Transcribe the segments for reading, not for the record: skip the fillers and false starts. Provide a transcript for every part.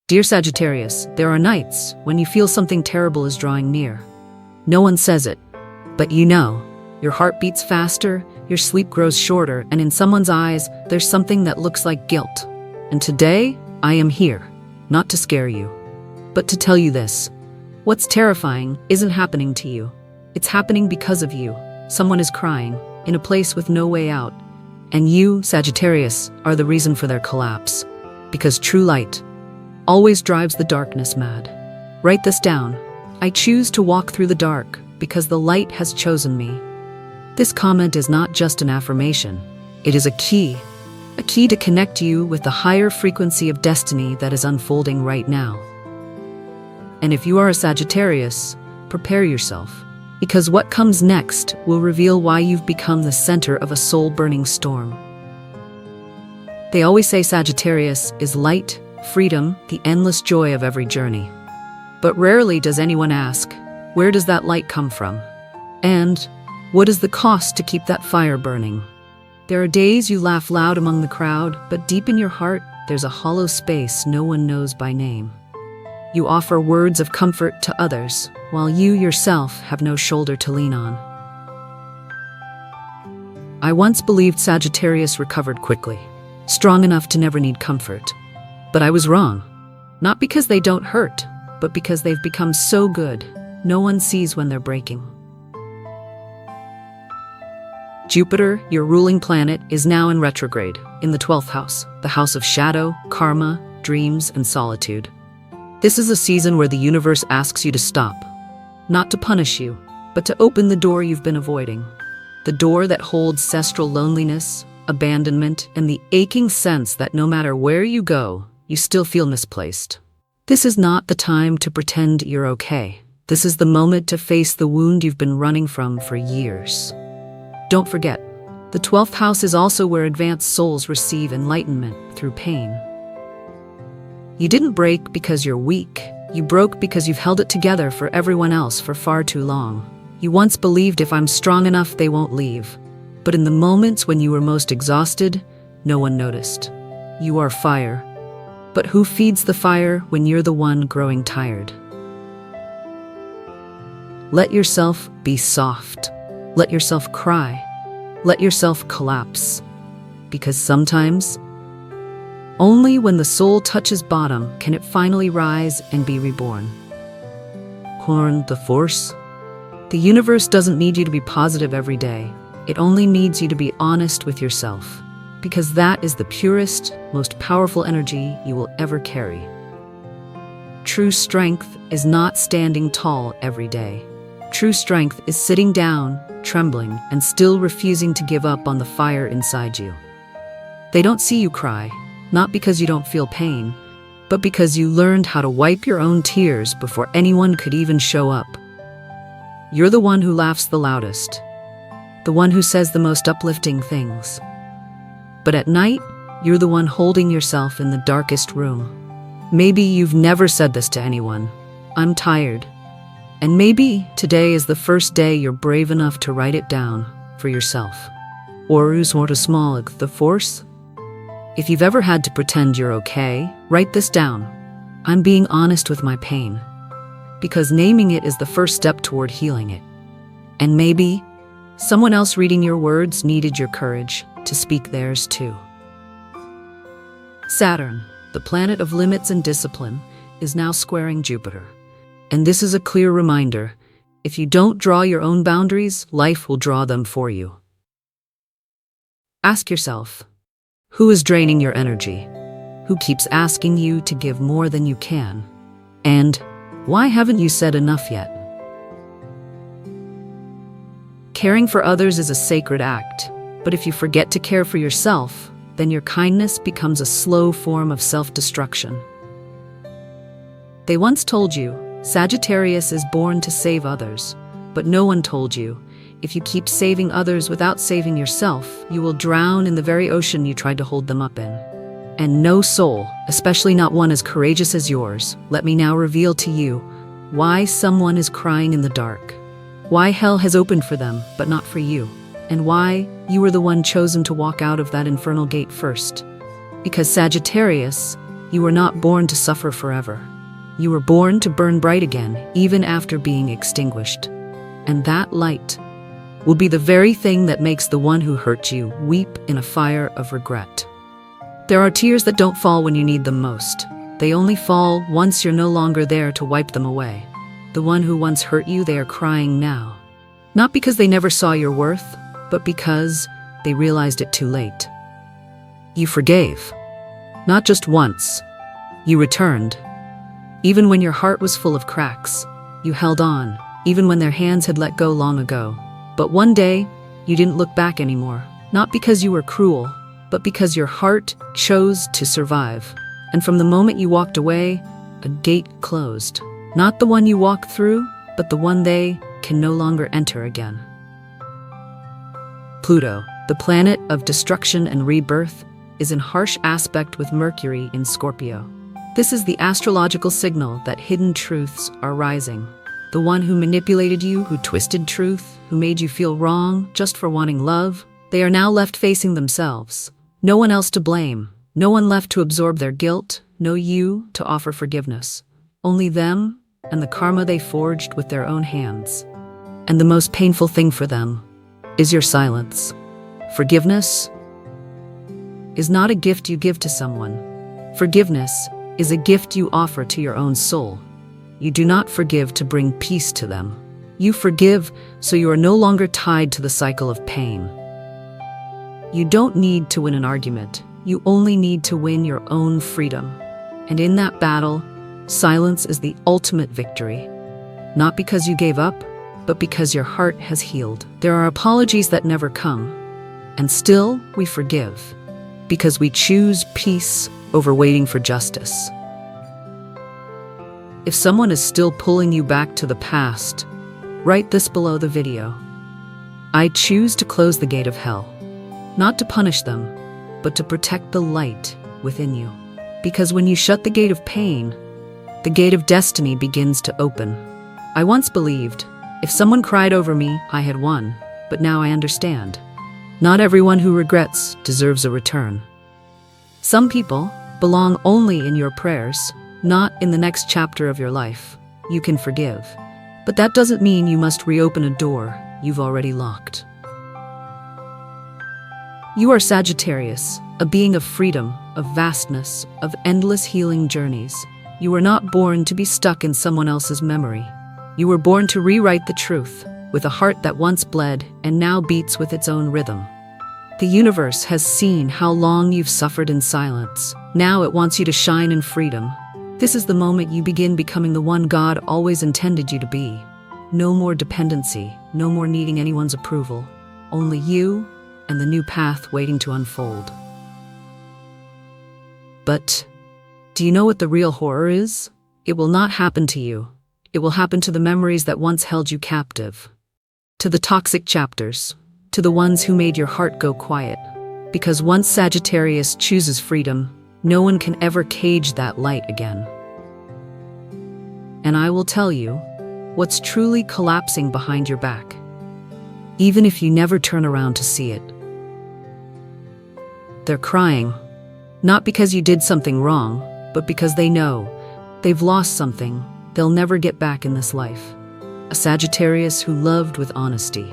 Dear Sagittarius, there are nights when you feel something terrible is drawing near. No one says it, but you know. Your heart beats faster, your sleep grows shorter, and in someone's eyes, there's something that looks like guilt. And today, I am here, not to scare you, but to tell you this. What's terrifying isn't happening to you. It's happening because of you. Someone is crying, in a place with no way out. And you, Sagittarius, are the reason for their collapse. Because true light always drives the darkness mad. Write this down. I choose to walk through the dark because the light has chosen me. This comment is not just an affirmation. It is a key to connect you with the higher frequency of destiny that is unfolding right now. And if you are a Sagittarius, prepare yourself, because what comes next will reveal why you've become the center of a soul-burning storm. They always say Sagittarius is light, freedom, the endless joy of every journey. But rarely does anyone ask, where does that light come from? And what is the cost to keep that fire burning? There are days you laugh loud among the crowd, but deep in your heart, there's a hollow space no one knows by name. You offer words of comfort to others, while you yourself have no shoulder to lean on. I once believed Sagittarius recovered quickly, strong enough to never need comfort. But I was wrong. Not because they don't hurt, but because they've become so good, no one sees when they're breaking. Jupiter, your ruling planet, is now in retrograde, in the 12th house, the house of shadow, karma, dreams, and solitude. This is a season where the universe asks you to stop, not to punish you, but to open the door you've been avoiding. The door that holds ancestral loneliness, abandonment, and the aching sense that no matter where you go, you still feel misplaced. This is not the time to pretend you're okay. This is the moment to face the wound you've been running from for years. Don't forget, the 12th house is also where advanced souls receive enlightenment through pain. You didn't break because you're weak. You broke because you've held it together for everyone else for far too long. You once believed if I'm strong enough, they won't leave. But in the moments when you were most exhausted, no one noticed. You are fire. But who feeds the fire when you're the one growing tired? Let yourself be soft. Let yourself cry. Let yourself collapse. Because sometimes, only when the soul touches bottom can it finally rise and be reborn. Horn the force. The universe doesn't need you to be positive every day. It only needs you to be honest with yourself. Because that is the purest, most powerful energy you will ever carry. True strength is not standing tall every day. True strength is sitting down, trembling, and still refusing to give up on the fire inside you. They don't see you cry, not because you don't feel pain, but because you learned how to wipe your own tears before anyone could even show up. You're the one who laughs the loudest, the one who says the most uplifting things. But at night, you're the one holding yourself in the darkest room. Maybe you've never said this to anyone. I'm tired. And maybe today is the first day you're brave enough to write it down for yourself. Or small the force? If you've ever had to pretend you're okay, write this down. I'm being honest with my pain. Because naming it is the first step toward healing it. And maybe someone else reading your words needed your courage to speak theirs too. Saturn, the planet of limits and discipline, is now squaring Jupiter. And this is a clear reminder, if you don't draw your own boundaries, life will draw them for you. Ask yourself, who is draining your energy? Who keeps asking you to give more than you can? And why haven't you said enough yet? Caring for others is a sacred act, but if you forget to care for yourself, then your kindness becomes a slow form of self-destruction. They once told you, Sagittarius is born to save others, but no one told you, if you keep saving others without saving yourself, you will drown in the very ocean you tried to hold them up in. And no soul, especially not one as courageous as yours, let me now reveal to you why someone is crying in the dark, why hell has opened for them, but not for you, and why you were the one chosen to walk out of that infernal gate first. Because Sagittarius You were not born to suffer forever. You were born to burn bright again, even after being extinguished. And that light will be the very thing that makes the one who hurt you weep in a fire of regret. There are tears that don't fall when you need them most. They only fall once you're no longer there to wipe them away. The one who once hurt you, they are crying now. Not because they never saw your worth, but because they realized it too late. You forgave. Not just once. You returned. Even when your heart was full of cracks, you held on, even when their hands had let go long ago. But one day, you didn't look back anymore. Not because you were cruel, but because your heart chose to survive. And from the moment you walked away, a gate closed. Not the one you walked through, but the one they can no longer enter again. Pluto, the planet of destruction and rebirth, is in harsh aspect with Mercury in Scorpio. This is the astrological signal that hidden truths are rising. The one who manipulated you, who twisted truth, who made you feel wrong just for wanting love, they are now left facing themselves. No one else to blame. No one left to absorb their guilt. No you to offer forgiveness. Only them and the karma they forged with their own hands. And the most painful thing for them is your silence. Forgiveness is not a gift you give to someone. Forgiveness is a gift you offer to your own soul. You do not forgive to bring peace to them. You forgive so you are no longer tied to the cycle of pain. You don't need to win an argument. You only need to win your own freedom. And in that battle, silence is the ultimate victory. Not because you gave up, but because your heart has healed. There are apologies that never come, and still we forgive, because we choose peace over waiting for justice. If someone is still pulling you back to the past, write this below the video. I choose to close the gate of hell, not to punish them, but to protect the light within you. Because when you shut the gate of pain, the gate of destiny begins to open. I once believed, if someone cried over me, I had won, but now I understand. Not everyone who regrets deserves a return. Some people belong only in your prayers, not in the next chapter of your life. You can forgive, but that doesn't mean you must reopen a door you've already locked. You are Sagittarius, a being of freedom, of vastness, of endless healing journeys. You were not born to be stuck in someone else's memory. You were born to rewrite the truth, with a heart that once bled and now beats with its own rhythm. The universe has seen how long you've suffered in silence. Now it wants you to shine in freedom. This is the moment you begin becoming the one God always intended you to be. No more dependency, no more needing anyone's approval. Only you and the new path waiting to unfold. But do you know what the real horror is? It will not happen to you. It will happen to the memories that once held you captive. To the toxic chapters. To the ones who made your heart go quiet. Because once Sagittarius chooses freedom, no one can ever cage that light again. And I will tell you what's truly collapsing behind your back, even if you never turn around to see it. They're crying, not because you did something wrong, but because they know they've lost something they'll never get back in this life. A Sagittarius who loved with honesty,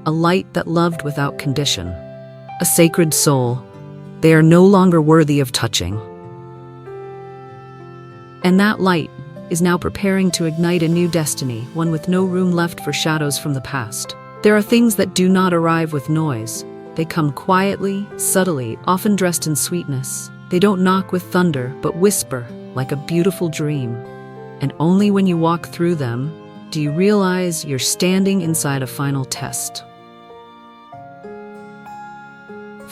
a light that loved without condition, a sacred soul they are no longer worthy of touching. And that light is now preparing to ignite a new destiny, one with no room left for shadows from the past. There are things that do not arrive with noise. They come quietly, subtly, often dressed in sweetness. They don't knock with thunder, but whisper like a beautiful dream. And only when you walk through them do you realize you're standing inside a final test.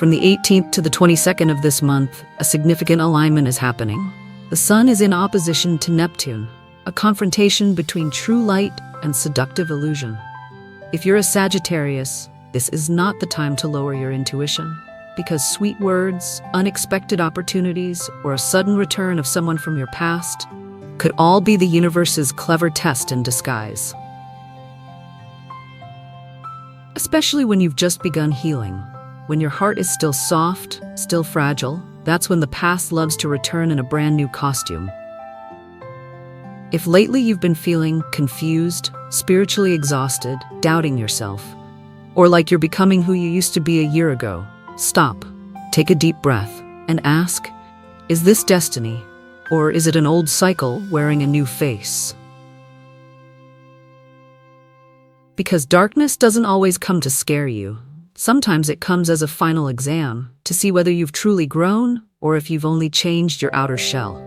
From the 18th to the 22nd of this month, a significant alignment is happening. The Sun is in opposition to Neptune, a confrontation between true light and seductive illusion. If you're a Sagittarius, this is not the time to lower your intuition, because sweet words, unexpected opportunities, or a sudden return of someone from your past could all be the universe's clever test in disguise. Especially when you've just begun healing, when your heart is still soft, still fragile, That's when the past loves to return in a brand new costume. If lately you've been feeling confused, spiritually exhausted, doubting yourself, or like you're becoming who you used to be a year ago, stop, take a deep breath, and ask, is this destiny, or is it an old cycle wearing a new face? Because darkness doesn't always come to scare you. Sometimes it comes as a final exam to see whether you've truly grown or if you've only changed your outer shell.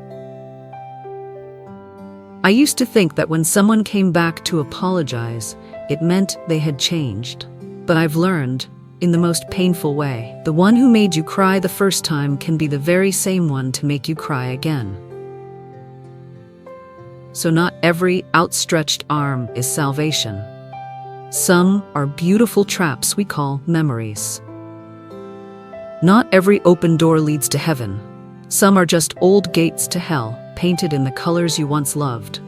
I used to think that when someone came back to apologize, it meant they had changed. But I've learned, in the most painful way, the one who made you cry the first time can be the very same one to make you cry again. So not every outstretched arm is salvation. Some are beautiful traps we call memories. Not every open door leads to heaven. Some are just old gates to hell, painted in the colors you once loved.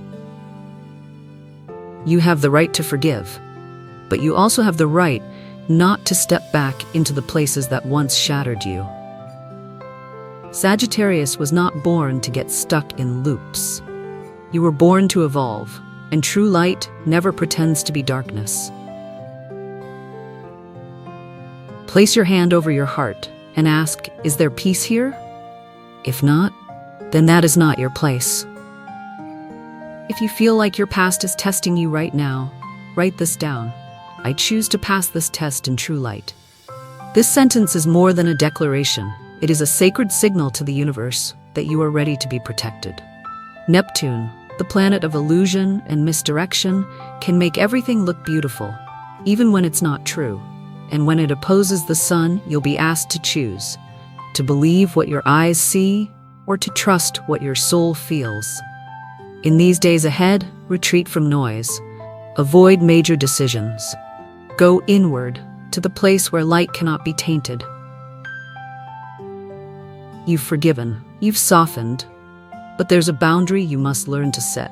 You have the right to forgive, but you also have the right not to step back into the places that once shattered you. Sagittarius was not born to get stuck in loops. You were born to evolve, and true light never pretends to be darkness. Place your hand over your heart and ask, is there peace here? If not, then that is not your place. If you feel like your past is testing you right now, write this down. I choose to pass this test in true light. This sentence is more than a declaration. It is a sacred signal to the universe that you are ready to be protected. Neptune, the planet of illusion and misdirection, can make everything look beautiful, even when it's not true. And when it opposes the sun, you'll be asked to choose, to believe what your eyes see or to trust what your soul feels. In these days ahead, retreat from noise. Avoid major decisions. Go inward, to the place where light cannot be tainted. You've forgiven, you've softened, but there's a boundary you must learn to set.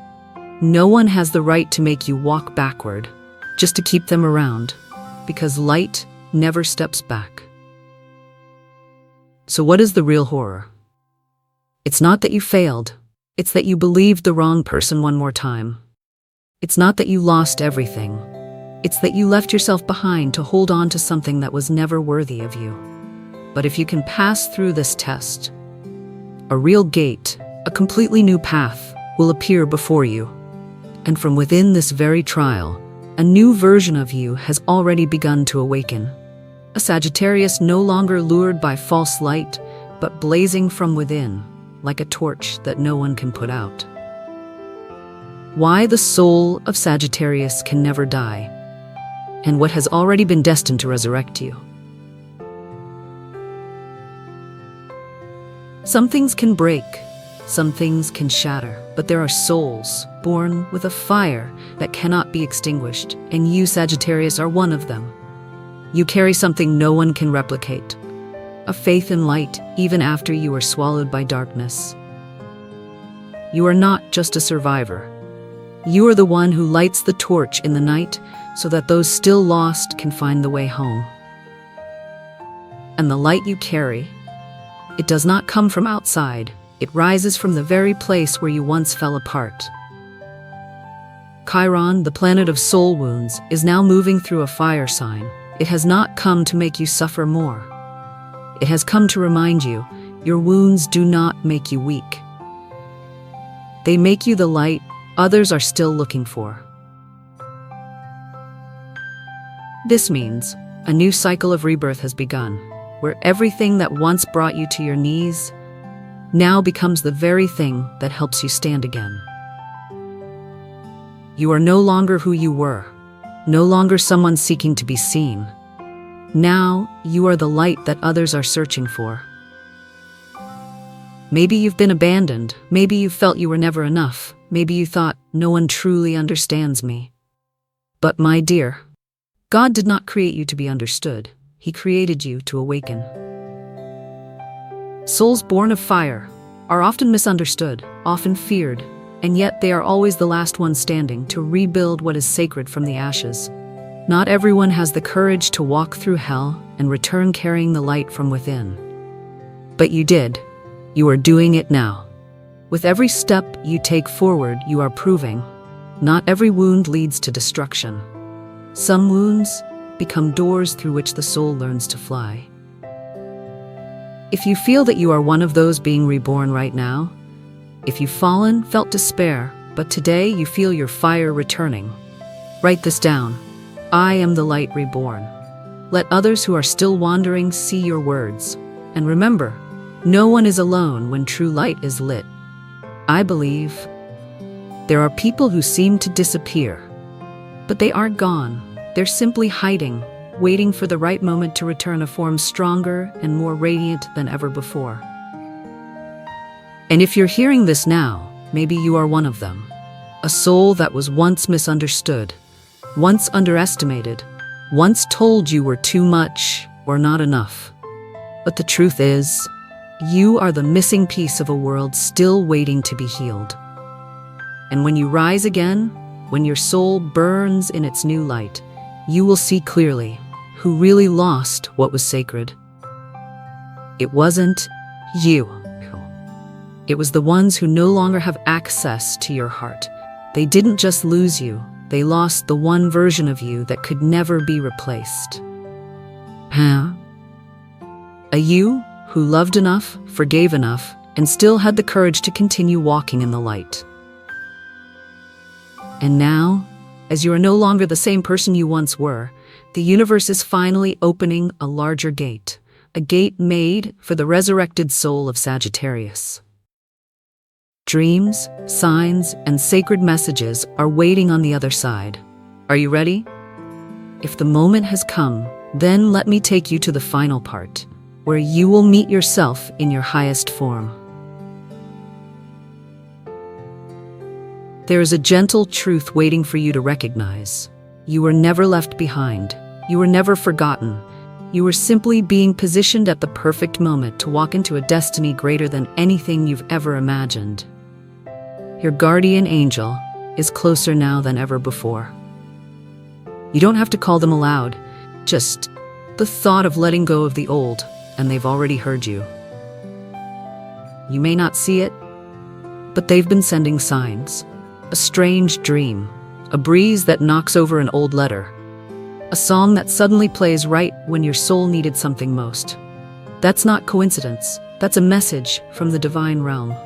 No one has the right to make you walk backward, just to keep them around, because light never steps back. So what is the real horror? It's not that you failed. It's that you believed the wrong person one more time. It's not that you lost everything. It's that you left yourself behind to hold on to something that was never worthy of you. But if you can pass through this test, a real gate, a completely new path, will appear before you. And from within this very trial, a new version of you has already begun to awaken. A Sagittarius no longer lured by false light, but blazing from within, like a torch that no one can put out. Why the soul of Sagittarius can never die, and what has already been destined to resurrect you. Some things can break, some things can shatter, but there are souls born with a fire that cannot be extinguished, and you, Sagittarius, are one of them. You carry something no one can replicate, a faith in light even after you are swallowed by darkness. You are not just a survivor. You are the one who lights the torch in the night so that those still lost can find the way home. And the light you carry, it does not come from outside. It rises from the very place where you once fell apart. Chiron, the planet of soul wounds, is now moving through a fire sign. It has not come to make you suffer more. It has come to remind you, your wounds do not make you weak. They make you the light others are still looking for. This means a new cycle of rebirth has begun, where everything that once brought you to your knees now becomes the very thing that helps you stand again. You are no longer who you were, no longer someone seeking to be seen. Now you are the light that others are searching for. Maybe you've been abandoned, maybe you felt you were never enough, maybe you thought, no one truly understands me. But my dear, God did not create you to be understood. He created you to awaken. Souls born of fire are often misunderstood, often feared, and yet they are always the last ones standing to rebuild what is sacred from the ashes. Not everyone has the courage to walk through hell and return carrying the light from within. But you did. You are doing it now. With every step you take forward, you are proving not every wound leads to destruction. Some wounds become doors through which the soul learns to fly. If you feel that you are one of those being reborn right now, if you've fallen, felt despair, but today you feel your fire returning, write this down. I am the light reborn. Let others who are still wandering see your words. And remember, no one is alone when true light is lit. I believe there are people who seem to disappear, but they aren't gone. They're simply hiding, waiting for the right moment to return a form stronger and more radiant than ever before. And if you're hearing this now, maybe you are one of them. A soul that was once misunderstood, once underestimated, once told you were too much or not enough. But the truth is, you are the missing piece of a world still waiting to be healed. And when you rise again, when your soul burns in its new light, you will see clearly who really lost what was sacred. It wasn't you. It was the ones who no longer have access to your heart. They didn't just lose you, they lost the one version of you that could never be replaced. A you who loved enough, forgave enough, and still had the courage to continue walking in the light. And now, as you are no longer the same person you once were, the universe is finally opening a larger gate, a gate made for the resurrected soul of Sagittarius. Dreams, signs, and sacred messages are waiting on the other side. Are you ready? If the moment has come, then let me take you to the final part, where you will meet yourself in your highest form. There is a gentle truth waiting for you to recognize. You were never left behind. You were never forgotten. You were simply being positioned at the perfect moment to walk into a destiny greater than anything you've ever imagined. Your guardian angel is closer now than ever before. You don't have to call them aloud, just the thought of letting go of the old, and they've already heard you. You may not see it, but they've been sending signs. A strange dream, a breeze that knocks over an old letter, a song that suddenly plays right when your soul needed something most. That's not coincidence, that's a message from the divine realm.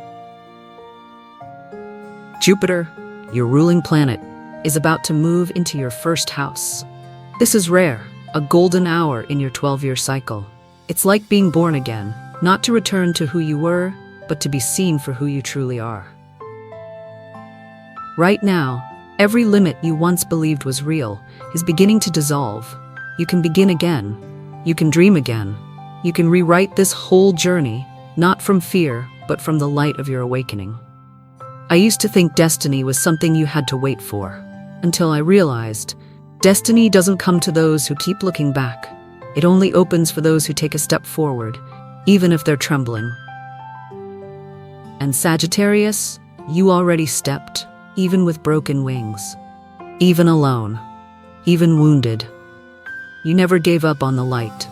Jupiter, your ruling planet, is about to move into your first house. This is rare, a golden hour in your 12-year cycle. It's like being born again, not to return to who you were, but to be seen for who you truly are. Right now, every limit you once believed was real is beginning to dissolve. You can begin again. You can dream again. You can rewrite this whole journey, not from fear, but from the light of your awakening. I used to think destiny was something you had to wait for, until I realized destiny doesn't come to those who keep looking back. It only opens for those who take a step forward, even if they're trembling. And Sagittarius, you already stepped, even with broken wings, even alone, even wounded. You never gave up on the light.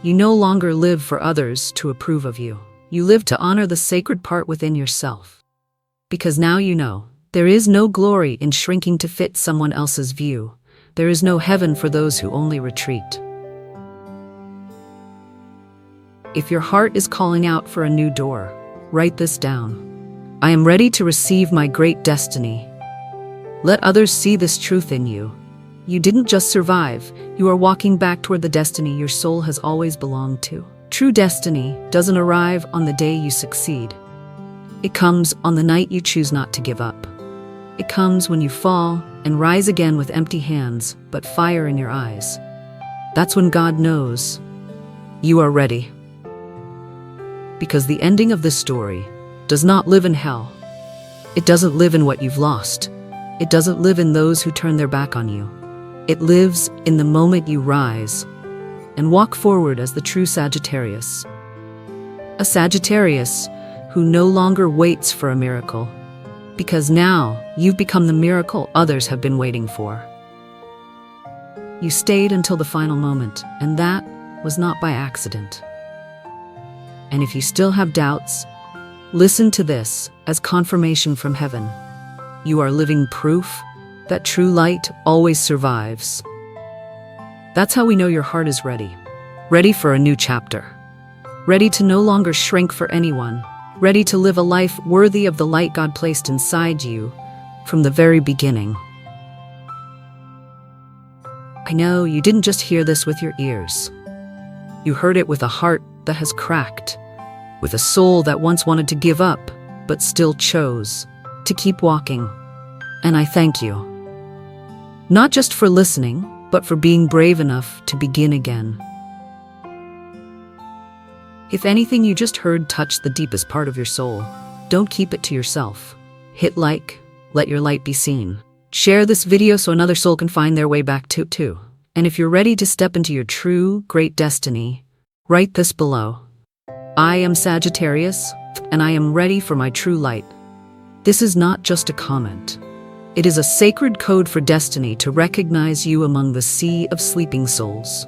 You no longer live for others to approve of you. You live to honor the sacred part within yourself. Because now you know, there is no glory in shrinking to fit someone else's view. There is no heaven for those who only retreat. If your heart is calling out for a new door, write this down. I am ready to receive my great destiny. Let others see this truth in you. You didn't just survive, you are walking back toward the destiny your soul has always belonged to. True destiny doesn't arrive on the day you succeed. It comes on the night you choose not to give up. It comes when you fall and rise again with empty hands, but fire in your eyes. That's when God knows you are ready. Because the ending of this story does not live in hell. It doesn't live in what you've lost. It doesn't live in those who turn their back on you. It lives in the moment you rise and walk forward as the true Sagittarius. A Sagittarius who no longer waits for a miracle, because now you've become the miracle others have been waiting for. You stayed until the final moment, and that was not by accident. And if you still have doubts, listen to this as confirmation from heaven. You are living proof that true light always survives. That's how we know your heart is ready. Ready for a new chapter. Ready to no longer shrink for anyone. Ready to live a life worthy of the light God placed inside you from the very beginning. I know you didn't just hear this with your ears. You heard it with a heart that has cracked, with a soul that once wanted to give up, but still chose to keep walking. And I thank you. Not just for listening, but for being brave enough to begin again. If anything you just heard touched the deepest part of your soul, don't keep it to yourself. Hit like, let your light be seen. Share this video so another soul can find their way back too. And if you're ready to step into your true, great destiny, write this below. I am Sagittarius, and I am ready for my true light. This is not just a comment. It is a sacred code for destiny to recognize you among the sea of sleeping souls.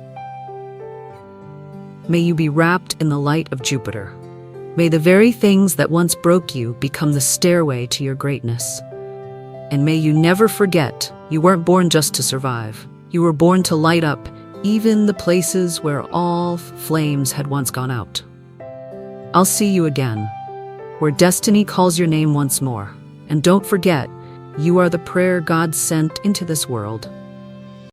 May you be wrapped in the light of Jupiter. May the very things that once broke you become the stairway to your greatness. And may you never forget, you weren't born just to survive. You were born to light up even the places where all flames had once gone out. I'll see you again, where destiny calls your name once more. And don't forget, you are the prayer God sent into this world.